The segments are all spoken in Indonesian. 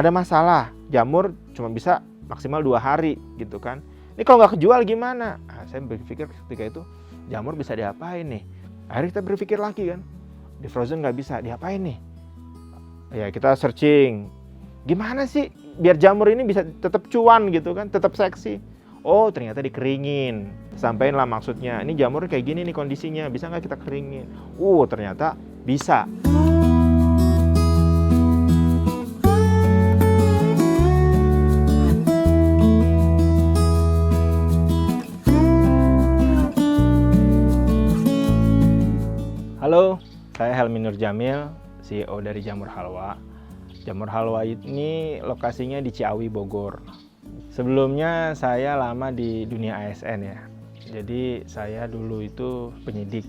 ada masalah, jamur cuma bisa maksimal 2 hari gitu kan. Ini kalau nggak kejual gimana? Saya berpikir ketika itu, jamur bisa diapain nih? Akhirnya kita berpikir lagi kan, di frozen nggak bisa, diapain nih? Ya kita searching, gimana sih biar jamur ini bisa tetap cuan gitu kan, tetap seksi. Oh ternyata dikeringin. Sampaiinlah maksudnya, ini jamur kayak gini nih kondisinya, bisa nggak kita keringin? Ternyata bisa. Halo, saya Helmi Nur Jamil, CEO dari Jamur Halwa. Jamur Halwa ini lokasinya di Ciawi, Bogor. Sebelumnya saya lama di dunia ASN ya. Jadi saya dulu itu penyidik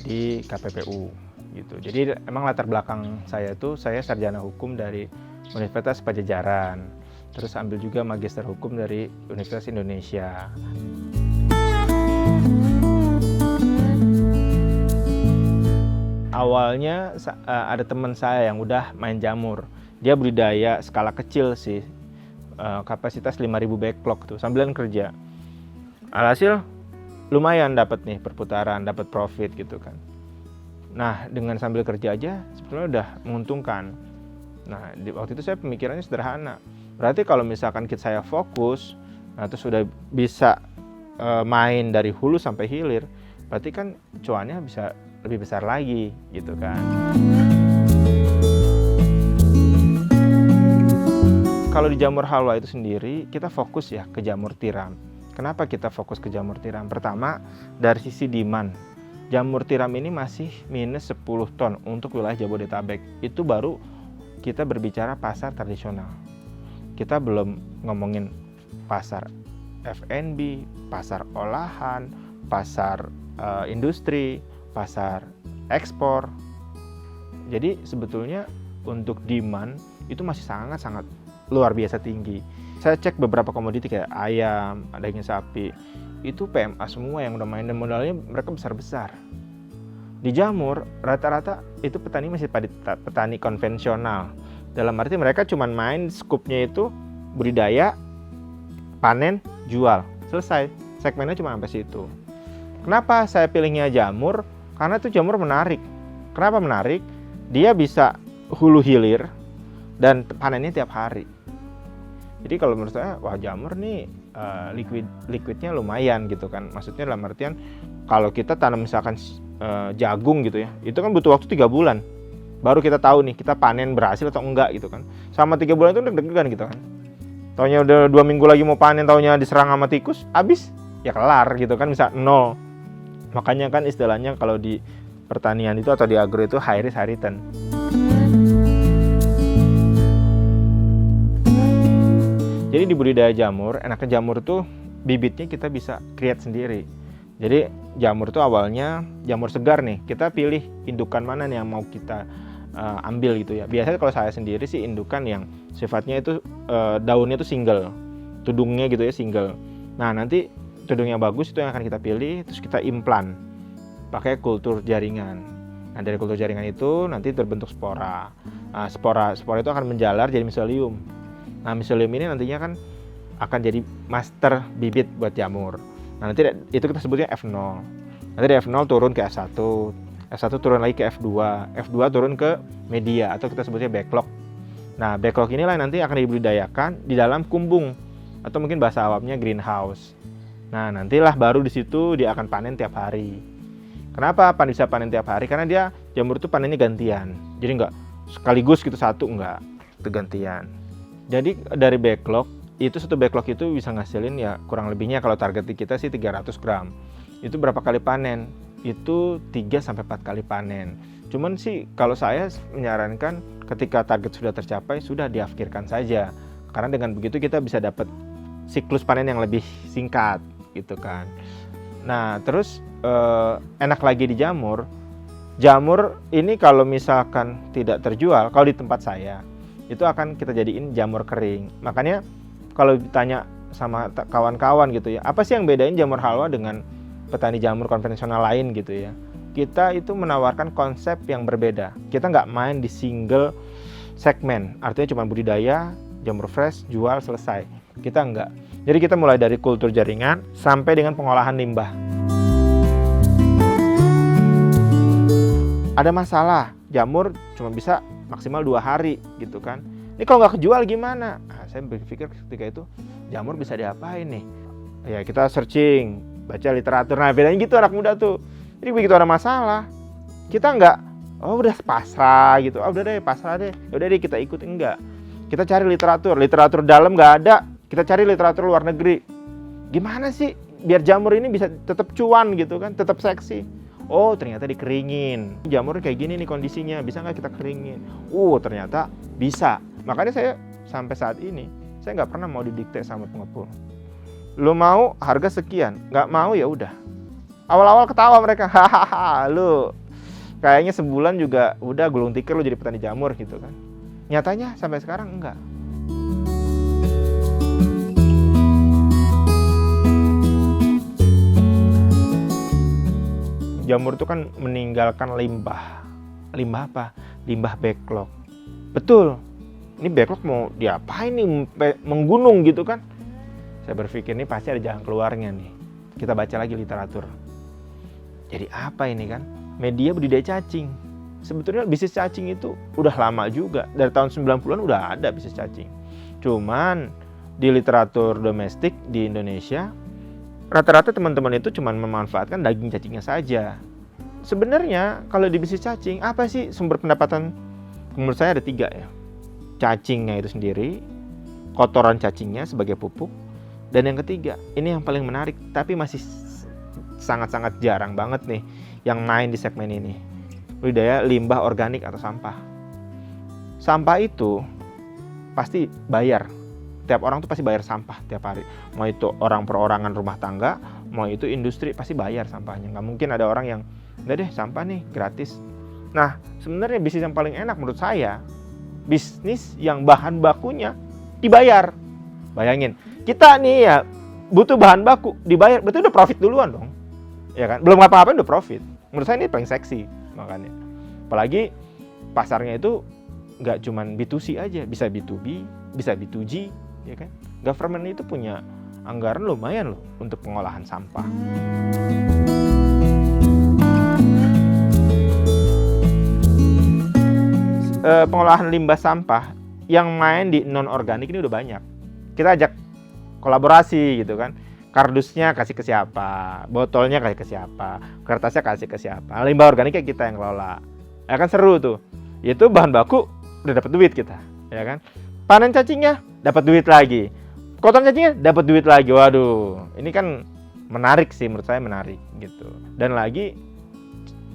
di KPPU gitu. Jadi emang latar belakang saya itu, saya sarjana hukum dari Universitas Padjadjaran. Terus ambil juga magister hukum dari Universitas Indonesia. Awalnya ada teman saya yang udah main jamur. Dia budidaya skala kecil sih, kapasitas 5.000 backlog tuh, sambilan kerja. Alhasil lumayan dapat nih perputaran, dapat profit gitu kan. Nah dengan sambil kerja aja sebetulnya udah menguntungkan. Nah waktu itu saya pemikirannya sederhana. Berarti kalau misalkan saya fokus, nah terus sudah bisa main dari hulu sampai hilir, berarti kan cuannya bisa lebih besar lagi gitu kan. Kalau di Jamur Halwa itu sendiri kita fokus ya ke jamur tiram. Kenapa kita fokus ke jamur tiram? Pertama dari sisi demand. Jamur tiram ini masih minus 10 ton untuk wilayah Jabodetabek. Itu baru kita berbicara pasar tradisional. Kita belum ngomongin pasar F&B, pasar olahan, pasar industri, pasar ekspor. Jadi sebetulnya untuk demand itu masih sangat-sangat luar biasa tinggi. Saya cek beberapa komoditi kayak ayam, daging sapi, itu PMA semua yang udah main dan modalnya mereka besar-besar. Di jamur rata-rata itu petani masih petani konvensional. Dalam arti mereka cuma main skupnya itu budidaya, panen, jual, selesai. Segmennya cuma sampai situ. Kenapa saya pilihnya jamur? Karena itu jamur menarik. Kenapa menarik? Dia bisa hulu hilir dan panennya tiap hari. Jadi kalau menurut saya, wah jamur nih liquidnya lumayan gitu kan. Maksudnya dalam artian kalau kita tanam misalkan jagung gitu ya, itu kan butuh waktu 3 bulan. Baru kita tahu nih kita panen berhasil atau enggak gitu kan. Sama 3 bulan itu deg-degan gitu kan. Taunya udah 2 minggu lagi mau panen, taunya diserang sama tikus, habis ya kelar gitu kan, bisa 0. Makanya kan istilahnya kalau di pertanian itu atau di agro itu high risk high return. Jadi di budidaya jamur, enaknya jamur tuh bibitnya kita bisa create sendiri. Jadi jamur tuh awalnya jamur segar nih, kita pilih indukan mana nih yang mau kita ambil gitu ya. Biasanya kalau saya sendiri sih indukan yang sifatnya itu daunnya tuh single, tudungnya gitu ya single. Nah nanti tudungnya bagus itu yang akan kita pilih, terus kita implan pakai kultur jaringan. Nah dari kultur jaringan itu nanti terbentuk spora. Nah, spora itu akan menjalar jadi miselium. Nah miselium ini nantinya kan akan jadi master bibit buat jamur. Nah nanti itu kita sebutnya F0. Nanti dari F0 turun ke F1, F1 turun lagi ke F2, F2 turun ke media atau kita sebutnya backlog. Nah backlog inilah nanti akan dibudidayakan di dalam kumbung atau mungkin bahasa awamnya greenhouse. Nah nantilah baru di situ dia akan panen tiap hari. Kenapa bisa panen tiap hari? Karena dia jamur itu panennya gantian. Jadi enggak sekaligus gitu satu, enggak, itu gantian. Jadi dari backlog itu satu backlog itu bisa ngasilin ya kurang lebihnya kalau target kita sih 300 gram. Itu berapa kali panen? Itu 3-4 kali panen. Cuman sih kalau saya menyarankan ketika target sudah tercapai sudah diakhirkan saja. Karena dengan begitu kita bisa dapat siklus panen yang lebih singkat gitu kan. Nah terus enak lagi di jamur ini kalau misalkan tidak terjual, kalau di tempat saya itu akan kita jadiin jamur kering. Makanya kalau ditanya sama kawan-kawan gitu ya, apa sih yang bedain Jamur Halwa dengan petani jamur konvensional lain gitu ya, kita itu menawarkan konsep yang berbeda. Kita nggak main di single segmen, artinya cuma budidaya, jamur fresh, jual, selesai. Kita enggak. Jadi kita mulai dari kultur jaringan sampai dengan pengolahan limbah. Ada masalah, jamur cuma bisa maksimal 2 hari gitu kan. Ini kalau nggak kejual gimana? Nah, saya berpikir ketika itu, jamur bisa diapain nih? Ya kita searching, baca literatur. Nah bedanya gitu anak muda tuh. Jadi begitu ada masalah, kita nggak, oh udah pasrah gitu, oh udah deh pasrah deh, udah deh kita ikut, enggak. Kita cari literatur dalam nggak ada, kita cari literatur luar negeri. Gimana sih biar jamur ini bisa tetap cuan gitu kan, tetap seksi? Oh ternyata dikeringin, jamur kayak gini nih kondisinya, bisa nggak kita keringin? Ternyata bisa. Makanya saya sampai saat ini, saya nggak pernah mau didikte sama pengepul. Lu mau harga sekian, nggak mau ya udah. Awal-awal ketawa mereka, hahaha, lu kayaknya sebulan juga udah gulung tikar lu jadi petani jamur gitu kan. Nyatanya sampai sekarang enggak. Jamur itu kan meninggalkan limbah. Limbah apa? Limbah backlog. Betul. Ini backlog mau diapain nih? Menggunung gitu kan. Saya berpikir ini pasti ada jalan keluarnya nih. Kita baca lagi literatur. Jadi apa ini kan? Media budidaya cacing. Sebetulnya bisnis cacing itu udah lama juga. Dari tahun 90-an udah ada bisnis cacing. Cuman di literatur domestik di Indonesia, rata-rata teman-teman itu cuma memanfaatkan daging cacingnya saja. Sebenarnya kalau di bisnis cacing, apa sih sumber pendapatan? Menurut saya ada 3 ya. Cacingnya itu sendiri, kotoran cacingnya sebagai pupuk, dan yang ketiga, ini yang paling menarik, tapi masih sangat-sangat jarang banget nih yang main di segmen ini. Budidaya limbah organik atau sampah. Sampah itu pasti bayar. Tiap orang tuh pasti bayar sampah tiap hari. Mau itu orang perorangan rumah tangga, mau itu industri, pasti bayar sampahnya. Nggak mungkin ada orang yang, udah deh sampah nih gratis. Nah sebenarnya bisnis yang paling enak menurut saya, bisnis yang bahan bakunya dibayar. Bayangin, kita nih ya butuh bahan baku, dibayar, berarti udah profit duluan dong. Ya kan? Belum ngapa-ngapain udah profit. Menurut saya ini paling seksi makanya. Apalagi pasarnya itu nggak cuman B2C aja, bisa B2B, bisa B2G. Ya kan? Government itu punya anggaran lumayan loh untuk pengolahan sampah. Pengolahan limbah sampah yang main di non organik ini udah banyak. Kita ajak kolaborasi gitu kan. Kardusnya kasih ke siapa, botolnya kasih ke siapa, kertasnya kasih ke siapa. Limbah organiknya kita yang kelola. Ya kan seru tuh. Itu bahan baku udah dapat duit kita, ya kan? Panen cacingnya dapat duit lagi. Kotoran cacingnya dapat duit lagi. Waduh, ini kan menarik sih, menurut saya menarik gitu. Dan lagi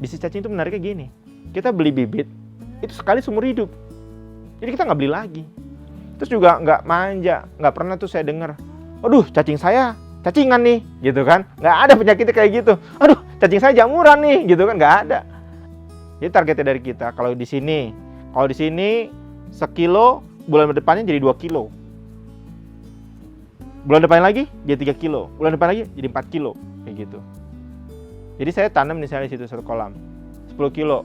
bisnis cacing itu menariknya gini. Kita beli bibit itu sekali seumur hidup. Jadi kita nggak beli lagi. Terus juga nggak manja, nggak pernah tuh saya dengar, aduh cacing saya cacingan nih, gitu kan? Nggak ada penyakitnya kayak gitu. Aduh cacing saya jamuran nih, gitu kan? Nggak ada. Jadi targetnya dari kita, kalau di sini sekilo, bulan depannya jadi 2 kilo. Bulan depan lagi jadi 3 kilo. Bulan depan lagi jadi 4 kilo. Kayak gitu. Jadi saya tanam misalnya di situ 1 kolam 10 kilo.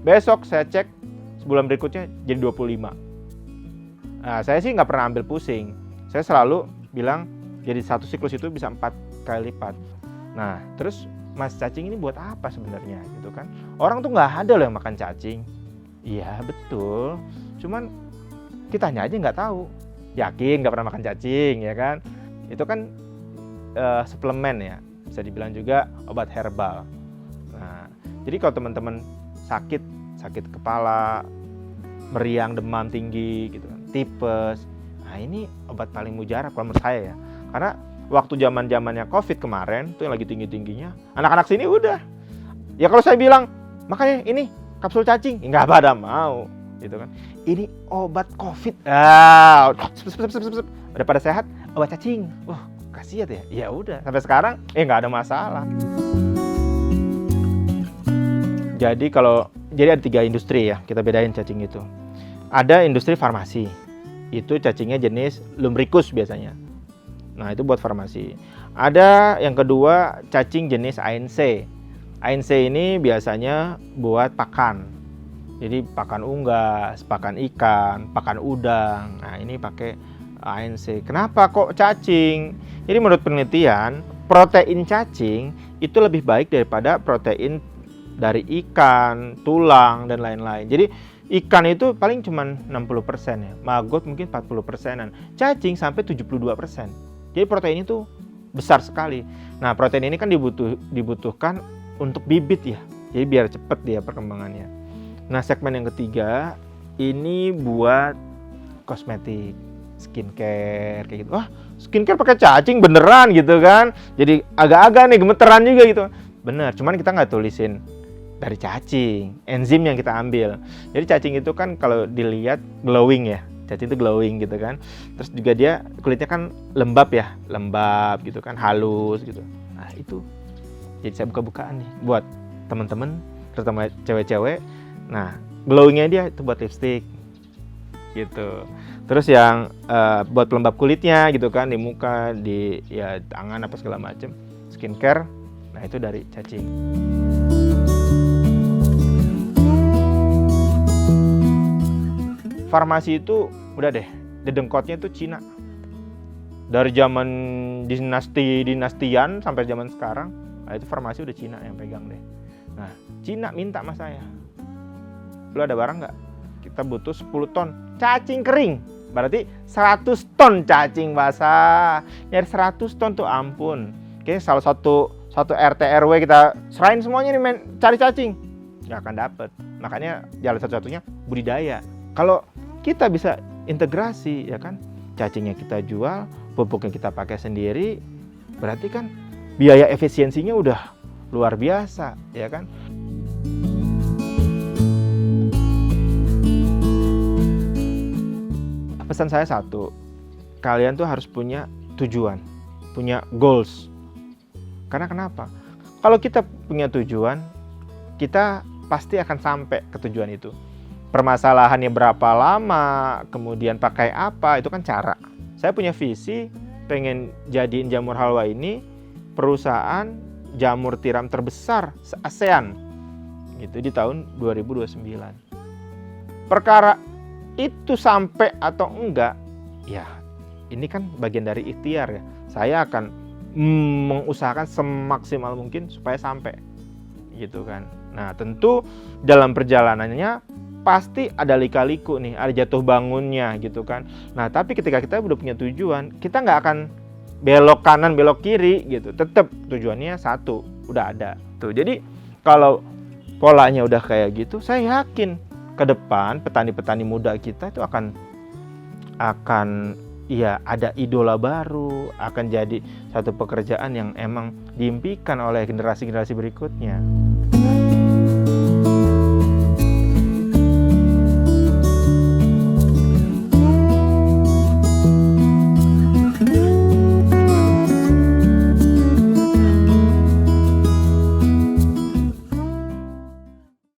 Besok saya cek sebulan berikutnya jadi 25. Nah, saya sih nggak pernah ambil pusing. Saya selalu bilang jadi 1 siklus itu bisa 4 kali lipat. Nah, terus Mas cacing ini buat apa sebenarnya gitu kan? Orang tuh nggak ada loh yang makan cacing. Iya betul. Cuman kitanya aja nggak tahu. Yakin nggak pernah makan cacing ya kan? Itu kan suplemen ya. Bisa dibilang juga obat herbal. Nah, jadi kalau teman-teman sakit kepala, meriang, demam tinggi gitu kan, tipes. Nah, ini obat paling mujarab kalau menurut saya ya. Karena waktu zaman-zamannya Covid kemarin tuh yang lagi tinggi-tingginya, anak-anak sini udah. Ya kalau saya bilang, makanya ini kapsul cacing, nggak pada mau gitu kan. Ini obat Covid. Udah pada sehat, obat cacing. Wah, kasihan ya. Ya udah, sampai sekarang nggak ada masalah. Jadi ada 3 industri ya, kita bedain cacing itu. Ada industri farmasi. Itu cacingnya jenis Lumbricus biasanya. Nah, itu buat farmasi. Ada yang kedua, cacing jenis ANC. ANC ini biasanya buat pakan. Jadi pakan unggas, pakan ikan, pakan udang. Nah, ini pakai ANC. Kenapa kok cacing? Jadi menurut penelitian, protein cacing itu lebih baik daripada protein dari ikan, tulang, dan lain-lain. Jadi ikan itu paling cuma 60% ya. Maggot mungkin 40%-an. Cacing sampai 72%. Jadi protein itu besar sekali. Nah, protein ini kan dibutuhkan untuk bibit ya. Jadi biar cepat dia perkembangannya. Nah, segmen yang ketiga ini buat kosmetik, skincare kayak gitu. Wah, skincare pakai cacing beneran gitu kan? Jadi agak-agak nih gemeteran juga gitu. Bener, cuman kita nggak tulisin dari cacing, enzim yang kita ambil. Jadi cacing itu kan kalau dilihat glowing ya, cacing itu glowing gitu kan. Terus juga dia kulitnya kan lembab ya, lembab gitu kan, halus gitu. Nah itu, jadi saya buka-bukaan nih buat teman-teman, terutama cewek-cewek. Nah, glowingnya dia itu buat lipstick gitu. Terus yang buat pelembab kulitnya gitu kan, di muka, di ya tangan apa segala macam, skincare. Nah itu dari cacing. Farmasi itu udah deh, dedengkotnya itu Cina. Dari zaman dinastian sampai zaman sekarang, nah itu farmasi udah Cina yang pegang deh. Nah, Cina minta sama saya, lu ada barang nggak? Kita butuh 10 ton cacing kering. Berarti 100 ton cacing basah. Nyari 100 ton tuh ampun. Oke, salah satu RT RW kita serahin semuanya nih, cari cacing. Nggak akan dapet. Makanya jalan satu-satunya budidaya. Kalau kita bisa integrasi ya kan, cacingnya kita jual, pupuknya kita pakai sendiri, berarti kan biaya efisiensinya udah luar biasa ya kan. Pesan saya satu, kalian tuh harus punya tujuan, punya goals. Karena kenapa? Kalau kita punya tujuan, kita pasti akan sampai ke tujuan itu. Permasalahannya berapa lama, kemudian pakai apa, itu kan cara. Saya punya visi, pengen jadiin Jamur Halwa ini perusahaan jamur tiram terbesar se-ASEAN. Gitu di tahun 2029. Perkara itu sampai atau enggak, ya ini kan bagian dari ikhtiar ya. Saya akan mengusahakan semaksimal mungkin supaya sampai gitu kan. Nah tentu dalam perjalanannya pasti ada lika-liku nih, ada jatuh bangunnya gitu kan. Nah tapi ketika kita udah punya tujuan, kita nggak akan belok kanan belok kiri gitu. Tetap tujuannya satu, udah ada tuh. Jadi kalau polanya udah kayak gitu, saya yakin ke depan petani-petani muda kita itu akan ya ada idola baru, akan jadi satu pekerjaan yang emang diimpikan oleh generasi-generasi berikutnya.